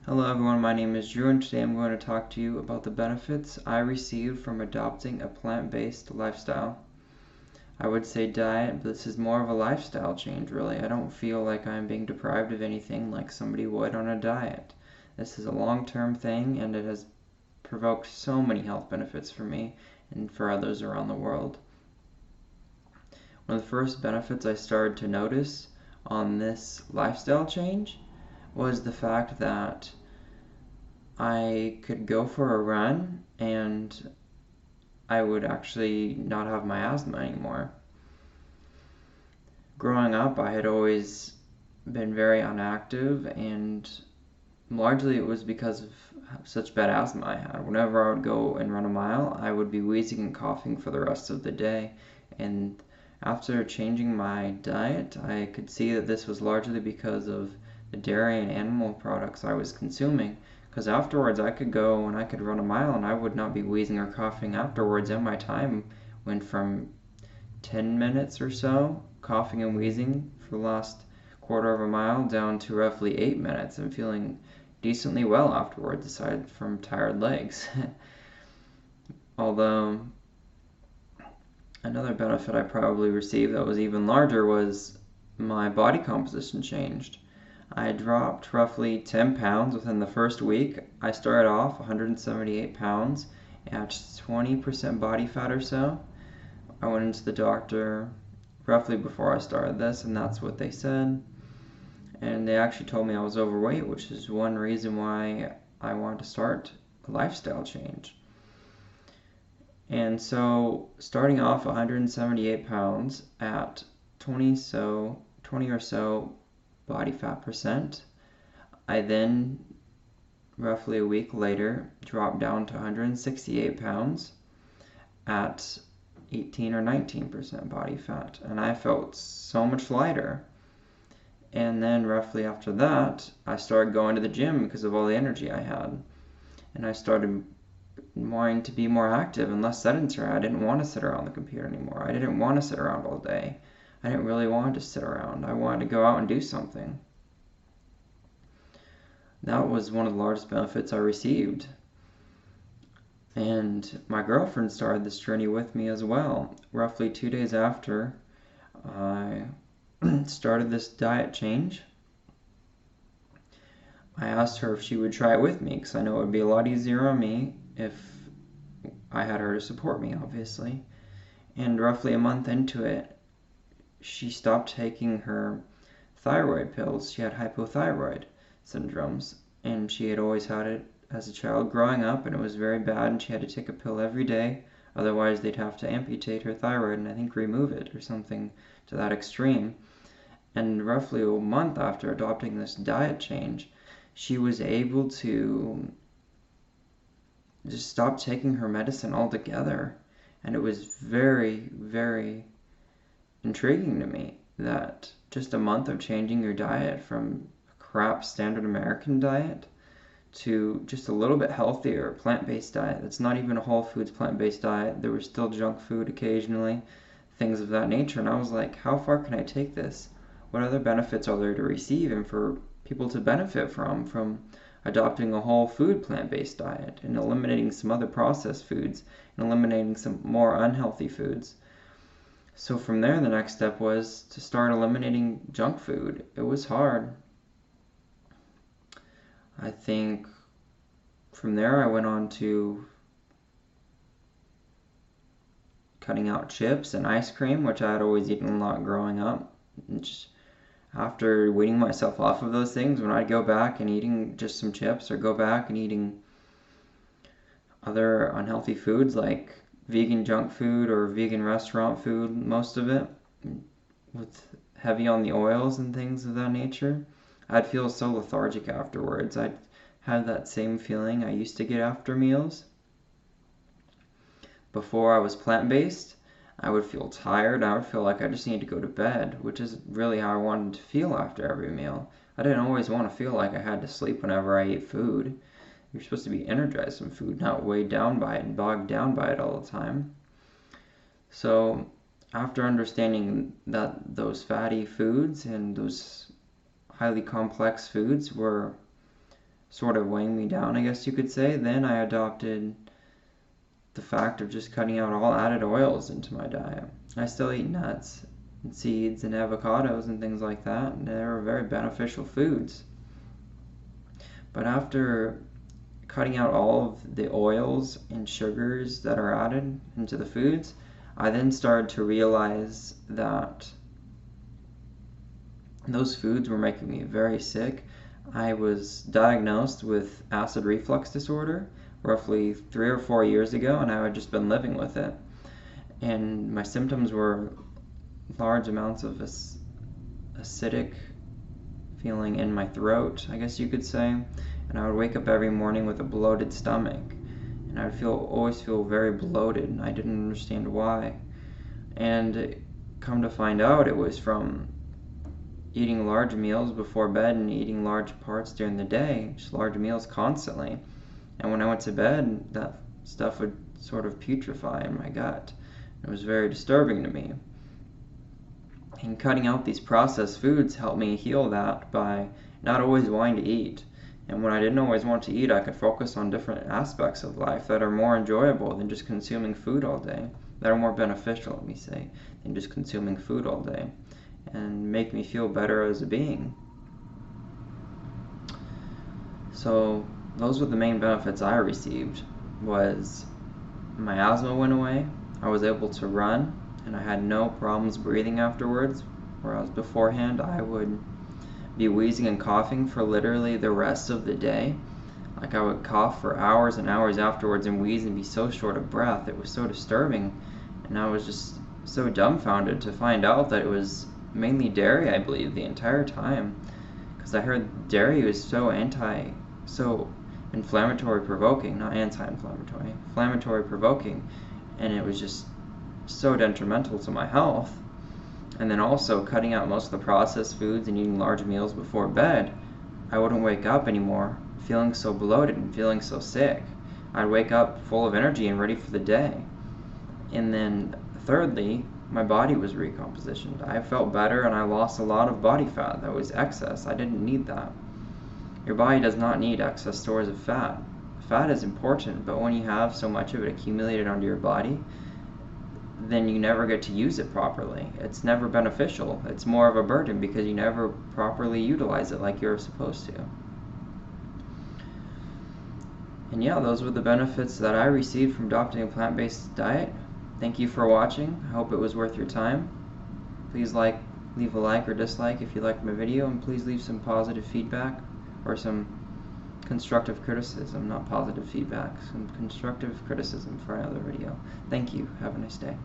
Hello everyone, my name is Drew and today I'm going to talk to you about the benefits I received from adopting a plant-based lifestyle. I would say diet, but this is more of a lifestyle change really. I don't feel like I'm being deprived of anything like somebody would on a diet. This is a long-term thing and it has provoked so many health benefits for me and for others around the world. One of the first benefits I started to notice on this lifestyle change was the fact that I could go for a run and I would actually not have my asthma anymore. Growing up, I had always been very inactive, and largely it was because of such bad asthma I had. Whenever I would go and run a mile, I would be wheezing and coughing for the rest of the day. And after changing my diet, I could see that this was largely because of the dairy and animal products I was consuming. Because afterwards, I could go and I could run a mile and I would not be wheezing or coughing afterwards, and my time went from 10 minutes or so, coughing and wheezing for the last quarter of a mile, down to roughly 8 minutes and feeling decently well afterwards, aside from tired legs. Although, another benefit I probably received that was even larger was my body composition changed. I dropped roughly 10 pounds within the first week. I started off 178 pounds at 20% body fat or so. I went into the doctor roughly before I started this, and that's what they said. And they actually told me I was overweight, which is one reason why I wanted to start a lifestyle change. And so, starting off 178 pounds at 20 or so body fat percent, I then roughly a week later dropped down to 168 pounds at 18 or 19% body fat, and I felt so much lighter. And then roughly after that, I started going to the gym because of all the energy I had. And I started wanting to be more active and less sedentary. I didn't want to sit around the computer anymore. I didn't want to sit around all day. I didn't really want to sit around. I wanted to go out and do something. That was one of the largest benefits I received. And my girlfriend started this journey with me as well. Roughly 2 days after I started this diet change, I asked her if she would try it with me because I know it would be a lot easier on me if I had her to support me, obviously. And roughly a month into it, she stopped taking her thyroid pills. She had hypothyroid syndromes, and she had always had it as a child growing up, and it was very bad, and she had to take a pill every day. Otherwise, they'd have to amputate her thyroid and I think remove it or something to that extreme. And roughly a month after adopting this diet change, she was able to just stop taking her medicine altogether. And it was very, very intriguing to me that just a month of changing your diet from a crap standard American diet to just a little bit healthier plant-based diet. That's not even a whole foods plant-based diet. There was still junk food occasionally, things of that nature. And I was like, how far can I take this? What other benefits are there to receive and for people to benefit from adopting a whole food plant-based diet and eliminating some other processed foods and eliminating some more unhealthy foods? So from there, the next step was to start eliminating junk food. It was hard. I think from there I went on to cutting out chips and ice cream, which I had always eaten a lot growing up. And just after weaning myself off of those things, when I'd go back and eating just some chips or go back and eating other unhealthy foods like vegan junk food or vegan restaurant food, most of it with heavy on the oils and things of that nature, I'd feel so lethargic afterwards. I'd have that same feeling I used to get after meals. Before I was plant-based, I would feel tired. I would feel like I just need to go to bed, which is really how I wanted to feel after every meal. I didn't always want to feel like I had to sleep whenever I ate food. You're supposed to be energized from food, not weighed down by it and bogged down by it all the time. So after understanding that those fatty foods and those highly complex foods were sort of weighing me down, I guess you could say, then I adopted the fact of just cutting out all added oils into my diet. I still eat nuts and seeds and avocados and things like that, and they're very beneficial foods. But after cutting out all of the oils and sugars that are added into the foods, I then started to realize that those foods were making me very sick. I was diagnosed with acid reflux disorder roughly 3 or 4 years ago, and I had just been living with it. And my symptoms were large amounts of acidic feeling in my throat, I guess you could say. And I would wake up every morning with a bloated stomach. And I would always feel very bloated, and I didn't understand why. And come to find out, it was from eating large meals before bed and eating large parts during the day, just large meals constantly. And when I went to bed, that stuff would sort of putrefy in my gut. It was very disturbing to me. And cutting out these processed foods helped me heal that by not always wanting to eat. And when I didn't always want to eat, I could focus on different aspects of life that are more enjoyable than just consuming food all day, that are more beneficial, let me say, than just consuming food all day, and make me feel better as a being. So those were the main benefits I received. Was my asthma went away, I was able to run, and I had no problems breathing afterwards, whereas beforehand I would be wheezing and coughing for literally the rest of the day. Like I would cough for hours and hours afterwards and wheeze and be so short of breath. It was so disturbing, and I was just so dumbfounded to find out that it was mainly dairy, I believe, the entire time, because I heard dairy was so inflammatory provoking, not anti-inflammatory, inflammatory provoking, and it was just so detrimental to my health. And then also cutting out most of the processed foods and eating large meals before bed, I wouldn't wake up anymore feeling so bloated and feeling so sick. I'd wake up full of energy and ready for the day. And then thirdly, my body was recompositioned. I felt better, and I lost a lot of body fat that was excess. I didn't need that. Your body does not need excess stores of fat. Fat is important, but when you have so much of it accumulated onto your body, then you never get to use it properly. It's never beneficial. It's more of a burden because you never properly utilize it like you're supposed to. And yeah, those were the benefits that I received from adopting a plant-based diet. Thank you for watching. I hope it was worth your time. Please leave a like or dislike if you liked my video, and please leave some positive feedback or some constructive criticism, not positive feedback, some constructive criticism for another video. Thank you. Have a nice day.